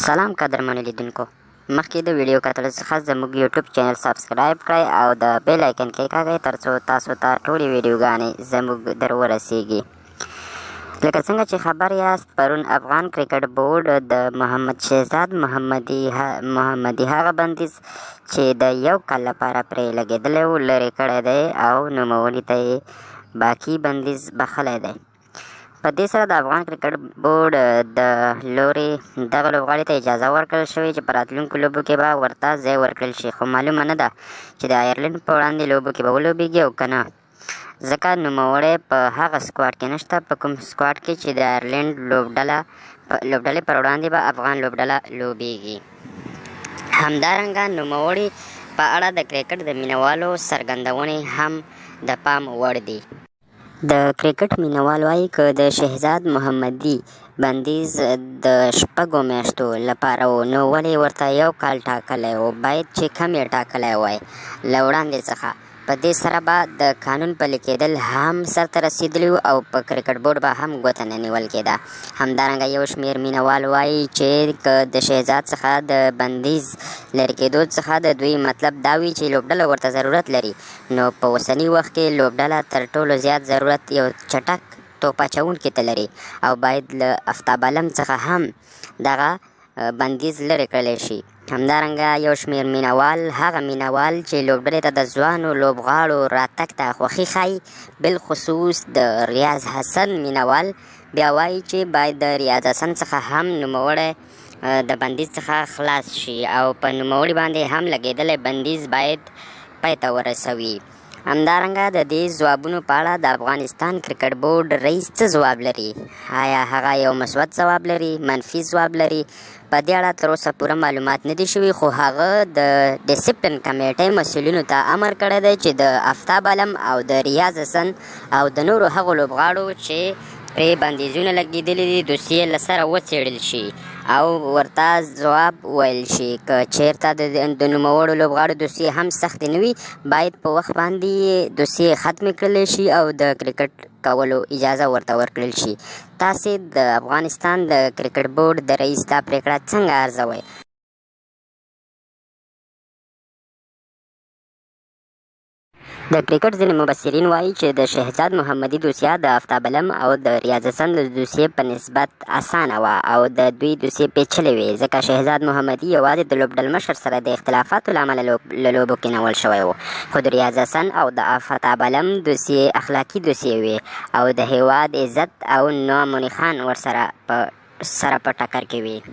سلام قدرمنو لیدونکو، مخکې د ویډیو کتلو څخه زموږ یوټیوب چینل سبسکرایب کړئ او د بیل آیکن کې کاږئ ترڅو تاسو ته ټولې ویډیوګانې زموږ در ورسیږي. لکه څنګه چې خبر یاست، پرون افغان کرکټ بورډ د محمد شهزاد محمدي هغه بندیز چې د 1 کال لپاره پرې لګېدلی و لرې کړی دی او نوموړي ته یې باقي بندیز بخښلی دی. په دې سره د افغان کرکټ بورډ د لوري دغه لوبغاړي ته اجازه ورکړل شوې چې په راتلونکو لوبو کې به ورته ځای ورکړل شي، خو معلومه نه ده چې د آیرلینډ په وړاندې لوبو کې به ولوبېږي او که نه، ځکه نوموړی په هغه سکواډ کې نشته په کوم سکواډ کې چې د آیرلینډ لوبډلې پر وړاندې به افغان لوبډله لوبېږي. همدارنګه نوموړي په اړه د کرکټ د مینهوالو څرګندونې هم د پام وړ دي. د کرکټ مینهوال وایي که د شهزاد محمدي بندیز د 6 میاشتو لپاره و نو ولې ورته 1 کال ټاکلی و؟ باید چې کم یې ټاکلی وای له وړاندې څخه. په دې سره به د قانون پلي کېدل هم سرته رسېدلي او په کرکټ بورډ به هم ګوته نه نیول کېده. همدارنګه یو شمېر مینهوال وایي چې که د شهزاد څخه د بندیز لرې کېدو څخه د دوی مطلب دا وي چې لوبډله ورته ضرورت لري، نو په اوسني وخت کې لوبډله تر ټولو زیات ضرورت یو چټک توپ اچوونکي ته لري او باید له افتاب عالم څخه هم دغه بندیز لرې کړلی شي. همدارنګه یو شمېر مینهوال هغه مینهوال چې لوبډلې ته د ځوانو لوبغاړو راتګ ته خوښي ښایي، بالخصوص د ریاض حسن مینهوال، بیا وایي چې باید د ریاض حسن څخه هم نوموړی د بندیز څخه خلاص شي او په نوموړي باندې هم لګېدلی بندیز باید پای ته ورسوي. همدارنګه د دې ځوابونو په اړه د افغانستان کرکټ بورډ رئیس څه ځواب لري؟ آیا هغه یو مثبت ځواب لري، منفي ځواب لري؟ په دې اړه تر اوسه پوره معلومات نه دي شوي، خو هغه د ډیسپلن کمیټې مسؤلینو ته امر کړی دی چې د افتاب عالم او د ریاض حسن او د نورو هغو لوبغاړو چې پرې بندیزونه لګېدلي دي دوسیې له سره وڅېړل شي او ورته ځواب ویل شي. که چېرته د نوموړو لوبغاړو دوسیې هم سختې نه وي، باید په وخت باندې دوسیې ختمې کړلی شي او د کرکټ کولو اجازه ورته ورکړل شي. تاسې د افغانستان د کرکټ بورډ د رئیس دا پرېکړه څنګه ارزوئ؟ د کرکټ ځینې مبصرین وایي چې د شهزاد محمدي دوسیه د افتاب عالم او د ریاض حسن له دوسیې په نسبت اسانه وه او د دوی دوسیې پیچلې وې، ځکه شهزاد محمدي یوازې د لوبډلمشر سره د اختلافاتو له امله له لوبو کېنول شوی و، خو د ریاض حسن او د افتاب عالم دوسیې اخلاقي دوسیې وې او د هیواد عزت او نام ونښان ورسره په ټکر کې وې.